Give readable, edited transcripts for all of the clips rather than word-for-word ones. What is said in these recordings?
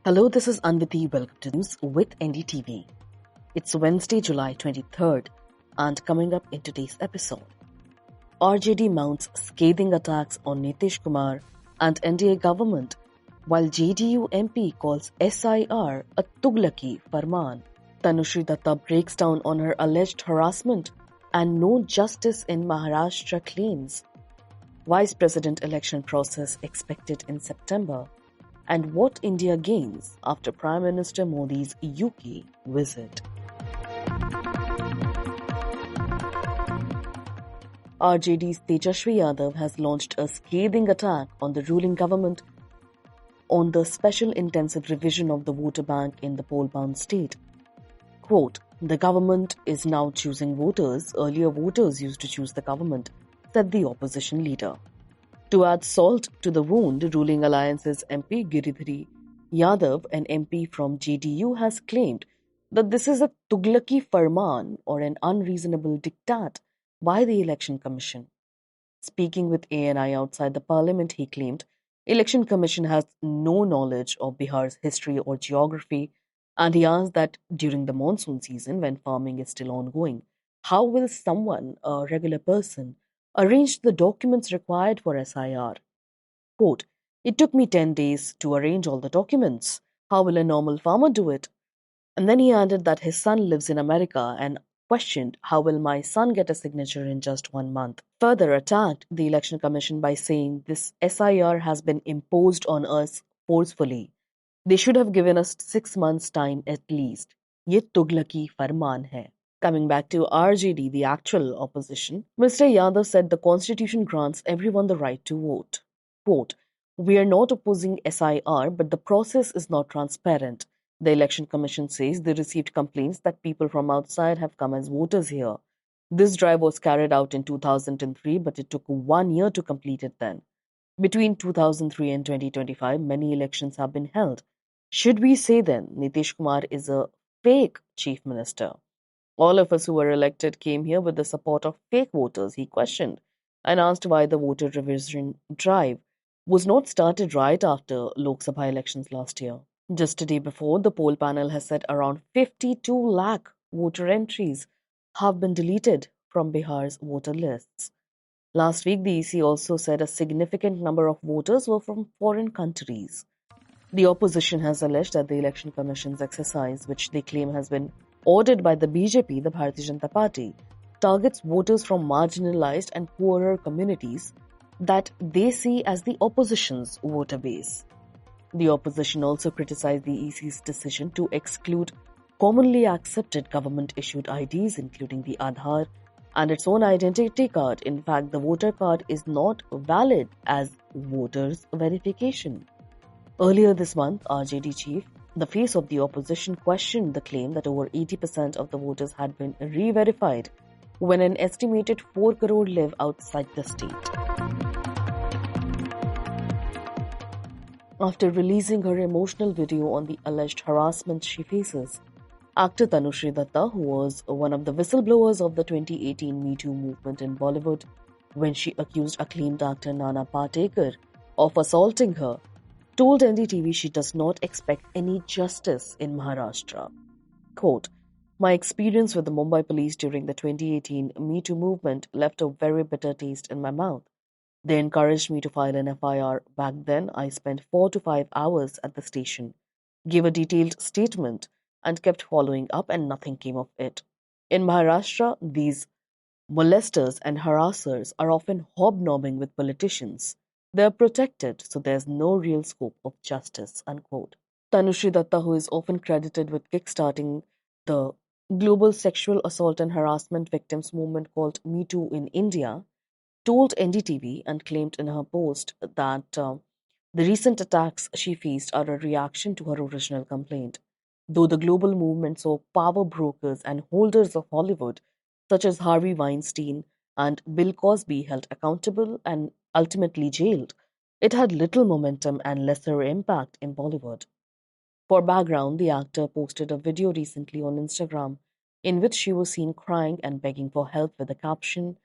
Hello, this is Anviti. Welcome to News with NDTV. It's Wednesday, July 23rd, and coming up in today's episode, RJD mounts scathing attacks on Nitish Kumar and NDA government, while JDU MP calls SIR a Tughlaqi Farman. Tanushree Dutta breaks down on her alleged harassment and no justice in Maharashtra claims. Vice President election process expected in September. And what India gains after Prime Minister Modi's UK visit. RJD's Tejashwi Yadav has launched a scathing attack on the ruling government on the special intensive revision of the voter bank in the poll-bound state. Quote, "The government is now choosing voters. Earlier voters used to choose the government," said the opposition leader. To add salt to the wound, ruling alliance's MP Giridhari Yadav, an MP from JDU, has claimed that this is a Tughlaqi Farman or an unreasonable diktat by the Election Commission. Speaking with ANI outside the parliament, he claimed Election Commission has no knowledge of Bihar's history or geography, and he asked that during the monsoon season when farming is still ongoing, how will someone, a regular person, arranged the documents required for SIR. Quote, "It took me 10 days to arrange all the documents. How will a normal farmer do it?" And then he added that his son lives in America and questioned, how will my son get a signature in just 1 month? Further attacked the Election Commission by saying this SIR has been imposed on us forcefully. They should have given us 6 months time at least. Ye Tughlaqi Farman hai. Coming back to RJD, the actual opposition, Mr. Yadav said the constitution grants everyone the right to vote. Quote, "We are not opposing SIR, but the process is not transparent. The Election Commission says they received complaints that people from outside have come as voters here. This drive was carried out in 2003, but it took 1 year to complete it then. Between 2003 and 2025, many elections have been held. Should we say then Nitish Kumar is a fake chief minister? All of us who were elected came here with the support of fake voters," he questioned, and asked why the voter revision drive was not started right after Lok Sabha elections last year. Just a day before, the poll panel has said around 52 lakh voter entries have been deleted from Bihar's voter lists. Last week, the EC also said a significant number of voters were from foreign countries. The opposition has alleged that the Election Commission's exercise, which they claim has been ordered by the BJP, the Bharatiya Janata Party, targets voters from marginalized and poorer communities that they see as the opposition's voter base. The opposition also criticized the EC's decision to exclude commonly accepted government-issued IDs, including the Aadhaar and its own identity card. In fact, the voter card is not valid as voters' verification. Earlier this month, RJD chief, the face of the opposition, questioned the claim that over 80% of the voters had been re-verified when an estimated 4 crore live outside the state. After releasing her emotional video on the alleged harassment she faces, actor Tanushree Dutta, who was one of the whistleblowers of the 2018 Me Too movement in Bollywood when she accused acclaimed actor Nana Patekar of assaulting her, told NDTV she does not expect any justice in Maharashtra. Quote, "My experience with the Mumbai police during the 2018 Me Too movement left a very bitter taste in my mouth. They encouraged me to file an FIR. Back then, I spent 4 to 5 hours at the station, gave a detailed statement, and kept following up, and nothing came of it. In Maharashtra, these molesters and harassers are often hobnobbing with politicians. They are protected, so there's no real scope of justice," unquote. Tanushree Dutta, who is often credited with kickstarting the global sexual assault and harassment victims movement called Me Too in India, told NDTV and claimed in her post that the recent attacks she faced are a reaction to her original complaint. Though the global movement saw power brokers and holders of Hollywood, such as Harvey Weinstein and Bill Cosby, held accountable and ultimately jailed, it had little momentum and lesser impact in Bollywood. For background, the actor posted a video recently on Instagram in which she was seen crying and begging for help with the caption,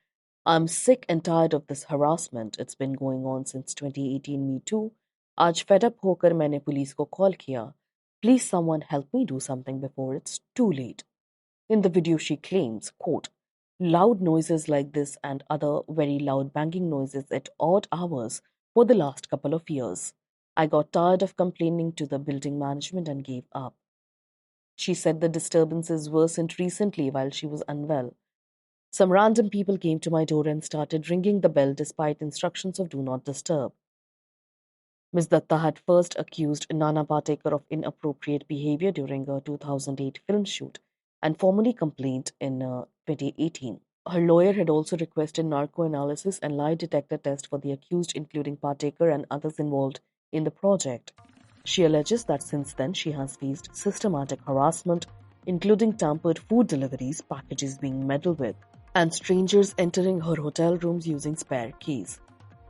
"I'm sick and tired of this harassment. It's been going on since 2018 Me Too. आज fed up होकर मैंने police को call किया. Please someone help me do something before it's too late. In the video, she claims, quote, loud noises like this and other very loud banging noises at odd hours for the last couple of years. I got tired of complaining to the building management and gave up. She said the disturbances worsened recently while she was unwell. Some random people came to my door and started ringing the bell despite instructions of do not disturb. Ms. Datta had first accused Nana Patekar of inappropriate behavior during a 2008 film shoot and formally complained in 2018. Her lawyer had also requested narco analysis and lie detector test for the accused, including Patekar and others involved in the project. She alleges that since then she has faced systematic harassment, including tampered food deliveries, packages being meddled with, and strangers entering her hotel rooms using spare keys.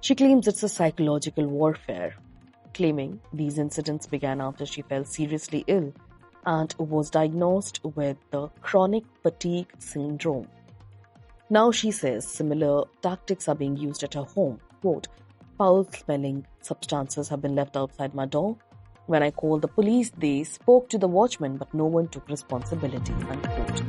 She claims it's a psychological warfare, claiming these incidents began after she fell seriously ill and was diagnosed with the chronic fatigue syndrome. Now she says similar tactics are being used at her home. Quote, foul-smelling substances have been left outside my door. When I called the police, they spoke to the watchman, but no one took responsibility. Unquote.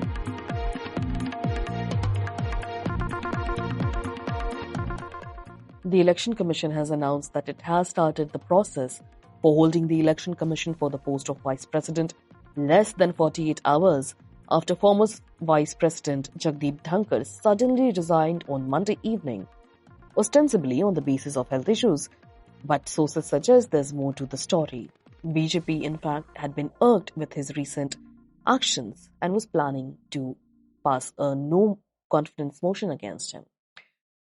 The Election Commission has announced that it has started the process for holding the Election Commission for the post of Vice President less than 48 hours after former Vice President Jagdeep Dhankhar suddenly resigned on Monday evening, ostensibly on the basis of health issues. But sources suggest there's more to the story. BJP, in fact, had been irked with his recent actions and was planning to pass a no-confidence motion against him.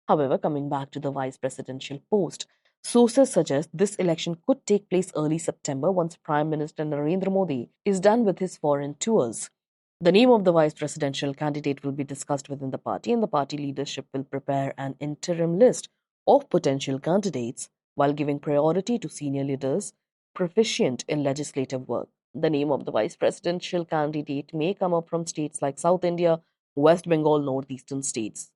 However, coming back to the vice presidential post, sources suggest this election could take place early September once Prime Minister Narendra Modi is done with his foreign tours. The name of the vice presidential candidate will be discussed within the party, and the party leadership will prepare an interim list of potential candidates while giving priority to senior leaders proficient in legislative work. The name of the vice presidential candidate may come up from states like South India, West Bengal, northeastern states.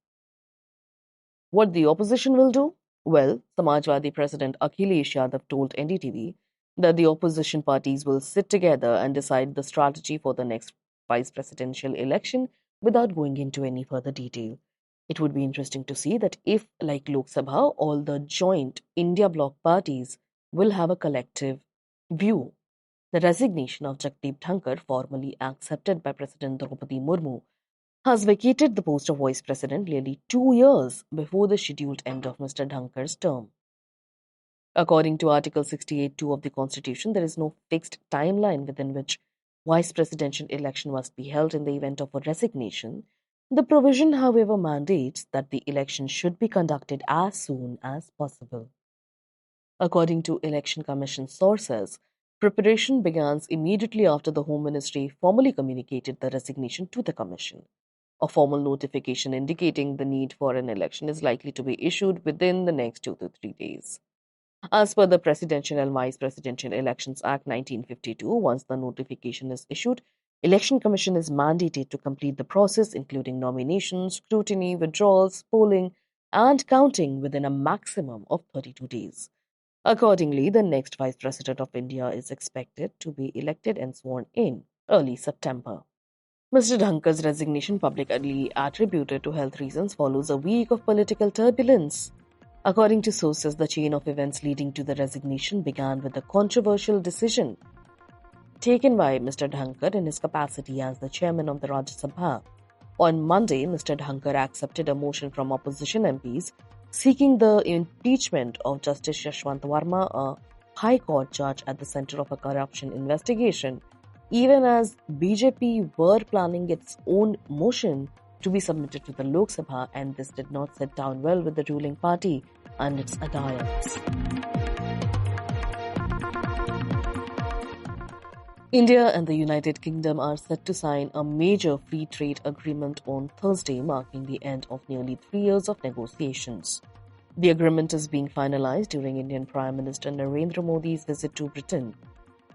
What the opposition will do? Well, Samajwadi President Akhilesh Yadav told NDTV that the opposition parties will sit together and decide the strategy for the next vice presidential election without going into any further detail. It would be interesting to see that if, like Lok Sabha, all the joint India bloc parties will have a collective view. The resignation of Jagdeep Dhankhar, formally accepted by President Draupadi Murmu, has vacated the post of Vice President nearly 2 years before the scheduled end of Mr. Dhankhar's term. According to Article 68(2) of the Constitution, there is no fixed timeline within which Vice Presidential election must be held in the event of a resignation. The provision, however, mandates that the election should be conducted as soon as possible. According to Election Commission sources, preparation began immediately after the Home Ministry formally communicated the resignation to the Commission. A formal notification indicating the need for an election is likely to be issued within the next 2 to 3 days. As per the Presidential and Vice Presidential Elections Act 1952, once the notification is issued, Election Commission is mandated to complete the process, including nominations, scrutiny, withdrawals, polling, and counting within a maximum of 32 days. Accordingly, the next Vice President of India is expected to be elected and sworn in early September. Mr. Dhankhar's resignation, publicly attributed to health reasons, follows a week of political turbulence. According to sources, the chain of events leading to the resignation began with a controversial decision taken by Mr. Dhankhar in his capacity as the chairman of the Rajya Sabha. On Monday, Mr. Dhankhar accepted a motion from opposition MPs seeking the impeachment of Justice Yashwant Verma, a High Court judge at the center of a corruption investigation, even as BJP were planning its own motion to be submitted to the Lok Sabha, and this did not sit down well with the ruling party and its allies. India and the United Kingdom are set to sign a major free trade agreement on Thursday, marking the end of nearly 3 years of negotiations. The agreement is being finalized during Indian Prime Minister Narendra Modi's visit to Britain,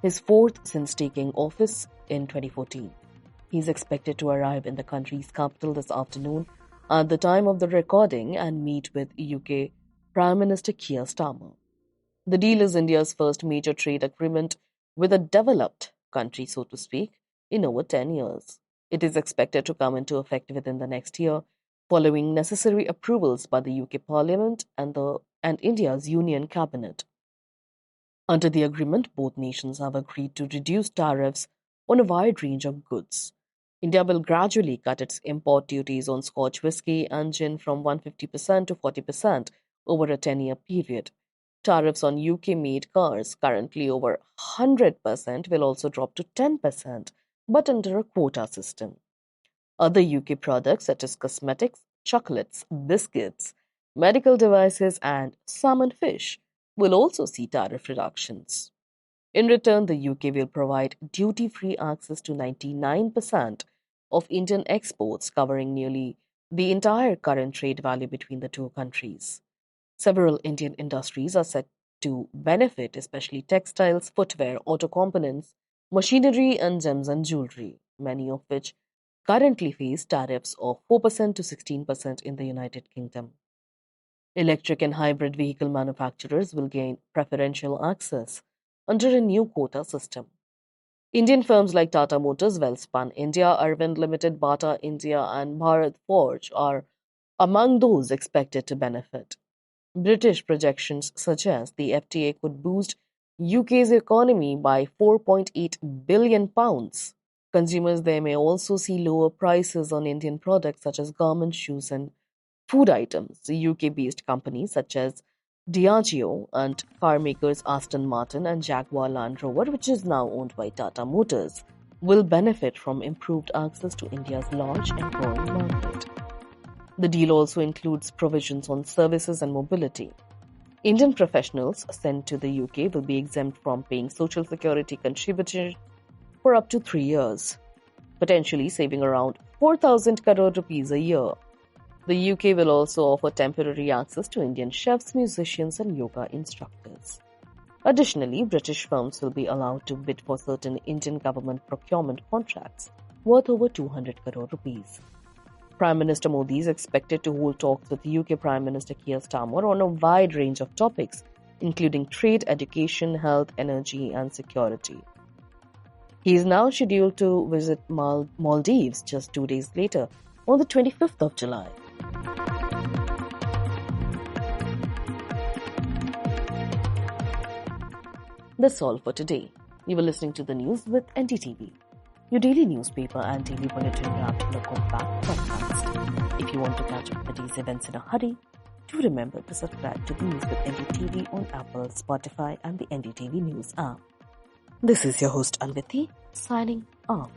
his fourth since taking office in 2014. He is expected to arrive in the country's capital this afternoon at the time of the recording and meet with UK Prime Minister Keir Starmer. The deal is India's first major trade agreement with a developed country, so to speak, in over 10 years. It is expected to come into effect within the next year, following necessary approvals by the UK Parliament and India's Union Cabinet. Under the agreement, both nations have agreed to reduce tariffs on a wide range of goods. India will gradually cut its import duties on Scotch whisky and gin from 150% to 40% over a 10-year period. Tariffs on UK-made cars, currently over 100%, will also drop to 10%, but under a quota system. Other UK products such as cosmetics, chocolates, biscuits, medical devices, and salmon fish will also see tariff reductions. In return, the UK will provide duty-free access to 99% of Indian exports, covering nearly the entire current trade value between the two countries. Several Indian industries are set to benefit, especially textiles, footwear, auto components, machinery, and gems and jewelry, many of which currently face tariffs of 4% to 16% in the United Kingdom. Electric and hybrid vehicle manufacturers will gain preferential access under a new quota system. Indian firms like Tata Motors, Welspun India, Arvind Limited, Bata India, and Bharat Forge are among those expected to benefit. British projections suggest the FTA could boost UK's economy by £4.8 billion. Consumers there may also see lower prices on Indian products such as garments, shoes, and food items. UK-based companies such as Diageo and car makers Aston Martin and Jaguar Land Rover, which is now owned by Tata Motors, will benefit from improved access to India's large and growing market. The deal also includes provisions on services and mobility. Indian professionals sent to the UK will be exempt from paying social security contribution for up to 3 years, potentially saving around 4,000 crore rupees a year. The UK will also offer temporary access to Indian chefs, musicians, and yoga instructors. Additionally, British firms will be allowed to bid for certain Indian government procurement contracts worth over 200 crore rupees. Prime Minister Modi is expected to hold talks with UK Prime Minister Keir Starmer on a wide range of topics, including trade, education, health, energy, and security. He is now scheduled to visit Maldives just 2 days later, on the 25th of July. That's all for today. You were listening to the news with NDTV, your daily newspaper and daily bulletin wrapped in a compact podcast. If you want to catch up with these events in a hurry, do remember to subscribe to the News with NDTV on Apple, Spotify, and the NDTV News app. This is your host Anviti, signing off.